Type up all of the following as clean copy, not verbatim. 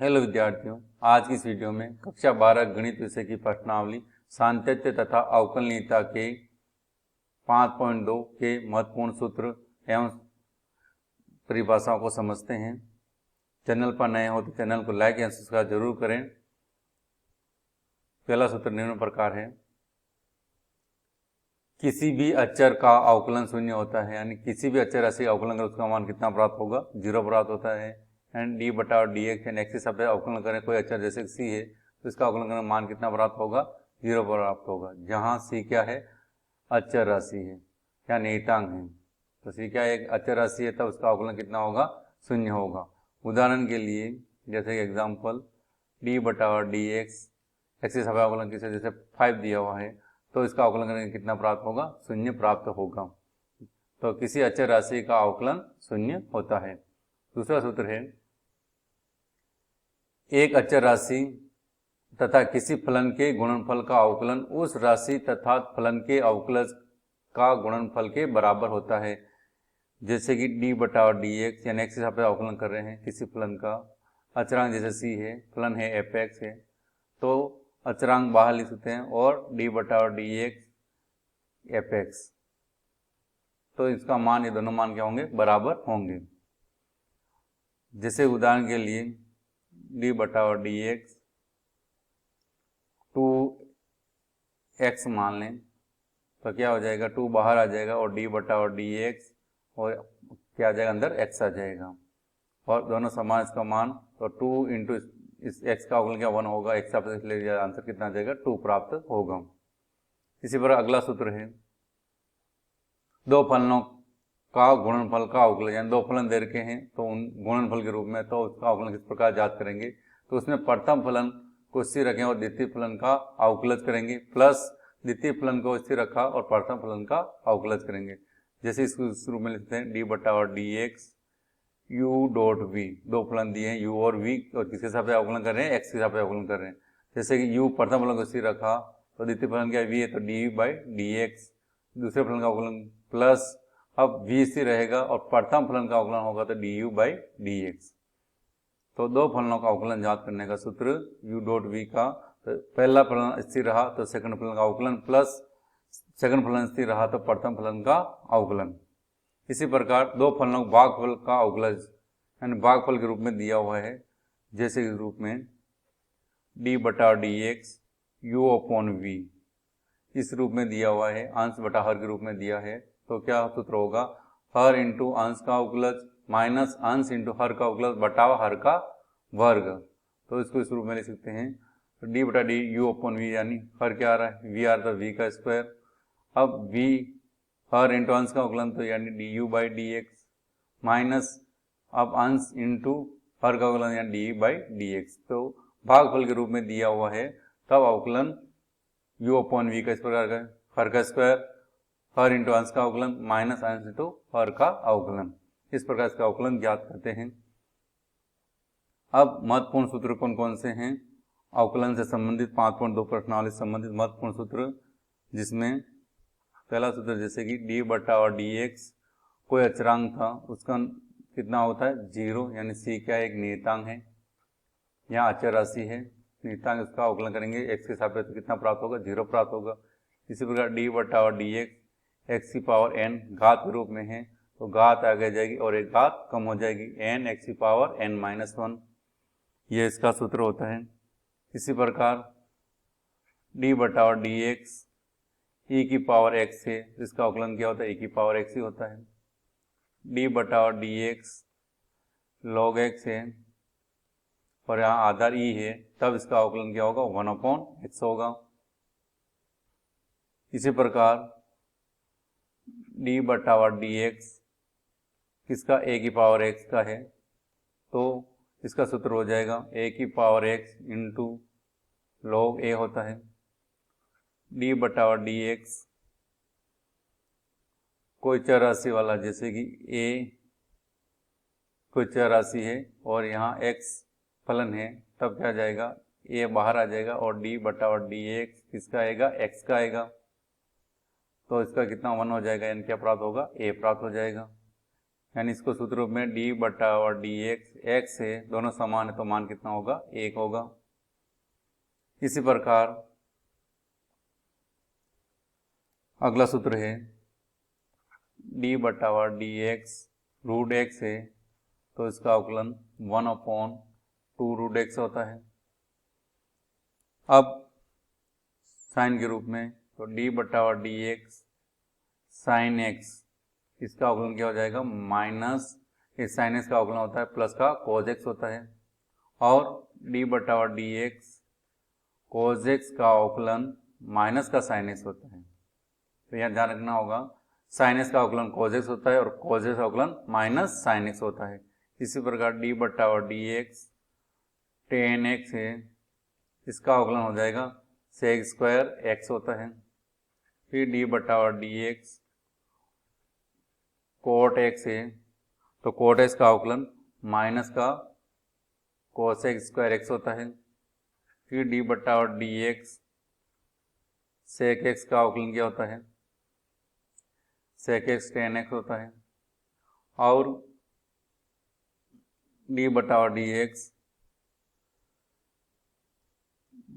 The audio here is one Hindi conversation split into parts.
हेलो विद्यार्थियों, आज की इस वीडियो में कक्षा 12 गणित विषय की प्रश्नावली सांतत्य तथा अवकलनीयता के 5.2 के महत्वपूर्ण सूत्र एवं परिभाषाओं को समझते हैं। चैनल पर नए हो तो चैनल को लाइक एवं सब्सक्राइब जरूर करें। पहला सूत्र निम्न प्रकार है, किसी भी अचर का अवकलन शून्य होता है, यानी किसी भी अचर राशि अवकलन कर उसका मान कितना प्राप्त होगा, 0 प्राप्त होता है। एंड डी बटा और डी एक्स यानी एक्स के सापेक्ष अवकलन करें कोई अचर जैसे सी है तो इसका अवकलन करने मान कितना प्राप्त होगा, 0 प्राप्त होगा। जहाँ सी क्या है, अचर राशि है या नियतांक है, तो सी क्या एक अचर राशि है तब उसका अवकलन कितना होगा, शून्य होगा। उदाहरण के लिए जैसे एग्जाम्पल डी बटा और डी एक्स के सापेक्ष अवकलन किसे जैसे 5 दिया हुआ है तो इसका अवकलन करने कितना प्राप्त होगा, शून्य प्राप्त होगा। तो किसी अचर राशि का अवकलन शून्य होता है। दूसरा सूत्र है, एक अचर राशि तथा किसी फलन के गुणनफल का अवकलन उस राशि तथा फलन के अवकलज का गुणनफल के बराबर होता है। जैसे कि डी बटा और डी एक्स यानी एक्स के सापेक्ष अवकलन कर रहे हैं किसी फलन का, अचरांक जैसे सी है, फलन है एफ एक्स है, तो अचरांक बाहर लिख सकते हैं और डी बटा और डी एक्स एफ एक्स, तो इसका मान, ये दोनों मान क्या होंगे, बराबर होंगे। जैसे उदाहरण के लिए डी बटा और डी एक्स 2x मान लें तो क्या हो जाएगा, 2 बाहर आ जाएगा और डी बटा और डी एक्स और क्या आ जाएगा, अंदर x आ जाएगा और दोनों समान इसका मान, तो 2 इंटू इस x का अवकलन क्या 1 होगा, x आप ले लिया आंसर कितना आ जाएगा, 2 प्राप्त होगा। इसी प्रकार अगला सूत्र है, दो फलनों का गुणनफल का अवकलन, यानी दो फलन दे रखे हैं तो उन गुणनफल के रूप में, तो उसका अवकलन किस प्रकार ज्ञात करेंगे, तो उसमें प्रथम फलन को स्थिर रखें और द्वितीय फलन का अवकलज करेंगे, प्लस द्वितीय फलन को स्थिर रखा और प्रथम फलन का अवकलज करेंगे। जैसे इस रूप में लिखते हैं डी बटा और d x u dot v, दो फलन दिए हैं u और v और किसके सापेक्ष अवकलन कर रहे हैं, x के सापेक्ष अवकलन कर रहे हैं। जैसे कि u प्रथम फलन को स्थिर रखा तो द्वितीय फलन क्या v है, तो डी बाई डी एक्स, दूसरे फलन का अवकलन प्लस अब v स्थिर रहेगा और प्रथम फलन का अवकलन होगा तो D you by D x. तो दो फलनों का अवकलन ज्ञात करने का सूत्र u डॉट v का, तो पहला फलन स्थिर रहा तो सेकंड फलन का अवकलन प्लस सेकंड फलन स्थिर रहा तो प्रथम फलन का अवकलन। इसी प्रकार दो फलनों भागफल का अवकलज यानी भागफल के रूप में दिया हुआ है, जैसे इस रूप में डी बटा d x u upon v, इस रूप में दिया हुआ है, अंश बटा हर के रूप में दिया है, तो क्या सूत्र होगा, हर इंटू अंश का अवकलज माइनस अंश इंटू हर का अवकलज बटा हर का वर्ग। तो इसको इस रूप में लिख सकते हैं, तो डी बटा डी यू अपॉन वी, यानी हर क्या आ रहा है, वी आ रहा है, वी का स्क्वायर, अब वी हर इंटू अंश का अवकलन तो यानी D you by D x minus अब अंश इंटू हर का अवकलन यानी D you by D x. तो भागफल के रूप में दिया हुआ है तब अवकलन u अपॉन वी का इस प्रकार का, हर का स्क्वायर हर इंटू अंश का अवकलन माइनस अंश इंटू हर का अवकलन, इस प्रकार इसका अवकलन ज्ञात करते हैं। अब महत्वपूर्ण सूत्र कौन कौन से हैं, अवकलन से संबंधित 5.2 प्रश्नावली से संबंधित महत्वपूर्ण सूत्र, जिसमें पहला सूत्र जैसे कि डी बटा और डी एक्स कोई अचरांक था उसका कितना होता है, 0, यानी सी क्या एक नियतांक है, यहाँ अचर राशि है, नियतांक इसका अवकलन करेंगे x के सापेक्ष तो कितना प्राप्त होगा, 0 प्राप्त होगा। इसी प्रकार डी बटा और डी एक्स की पावर n घात के रूप में है तो घात आगे जाएगी और एक घात कम हो जाएगी, n x की पावर n माइनस 1, ये इसका सूत्र होता है। इसी प्रकार डी बटा और डी एक्स e की पावर x है, इसका अवकलन क्या होता है, e की पावर x ही होता है। डी बटा और डी एक्स लॉग x है और यहाँ आधार e है, तब इसका अवकलन क्या होगा, 1 अपॉन x होगा। इसी प्रकार डी बटा और डी एक्स किसका, a की पावर x का है, तो इसका सूत्र हो जाएगा a की power x into log a होता है। डी बटा और डी एक्स कोई चर राशि वाला, जैसे कि a कोई चर राशि है और यहाँ x फलन है, तब क्या जाएगा, a बाहर आ जाएगा और डी बटा और डी एक्स किसका आएगा, x का आएगा, तो इसका कितना 1 हो जाएगा, यानी क्या प्राप्त होगा, a प्राप्त हो जाएगा। यानी इसको सूत्र रूप में डी बटा और डी एक्स है, दोनों समान है तो मान कितना होगा, 1 होगा। इसी प्रकार अगला सूत्र है डी बटा और डी एक्स रूट एक्स है तो इसका अवकलन 1/2 रूट एक्स होता है। अब साइन के रूप में तो डी बटा और डी एक्स साइन एक्स, इसका अवकलन क्या हो जाएगा, माइनस इस साइन एक्स का अवकलन होता है प्लस का कोज एक्स होता है, और डी बटा और डी एक्स कोज एक्स का अवकलन माइनस का साइन एक्स होता है। तो यहाँ ध्यान रखना होगा, साइन एक्स का अवकलन कोज एक्स होता है और कोज एक्स का अवकलन माइनस साइन एक्स होता है। इसी प्रकार डी बटा और डी एक्स टेन एक्स है, इसका अवकलन हो जाएगा सेक स्क्वायर एक्स होता है। फिर डी बटा और डी एक्स कोट एक्स है तो कोट एक्स का अवकलन माइनस का कोसेक स्क्वायर एक्स होता है। फिर डी बटा और डी एक्स सेक एक्स का अवकलन क्या होता है, सेक एक्स टेन एक्स होता है। और डी बटा और डी एक्स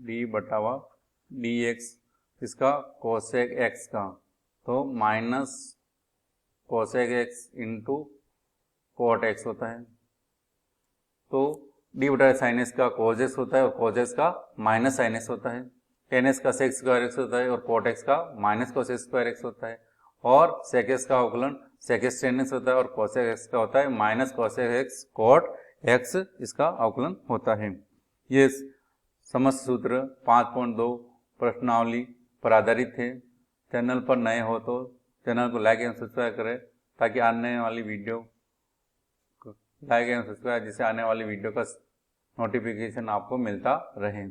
डी बटा व डी एक्स इसका कोसेक एक्स का तो minus cosec x into cot x होता है। तो डी बटा साइन एक्स का कोज एक्स होता है और कोज एक्स का माइनस साइन एक्स होता है। टेन एक्स का सेक स्क्वायर एक्स होता है और कोट एक्स का माइनस कोसेक स्क्वायर एक्स होता है। और सेक एक्स का अवकलन सेक एक्स टेन एक्स होता है और कोसेक एक्स का होता है minus cosec x cot x, इसका अवकलन होता है। ये समस्त सूत्र 5.2 प्रश्नावली पर आधारित है। चैनल पर नए हो तो चैनल को लाइक एवं सब्सक्राइब करें ताकि आने वाली वीडियो लाइक एवं सब्सक्राइब जिससे आने वाली वीडियो का नोटिफिकेशन आपको मिलता रहे।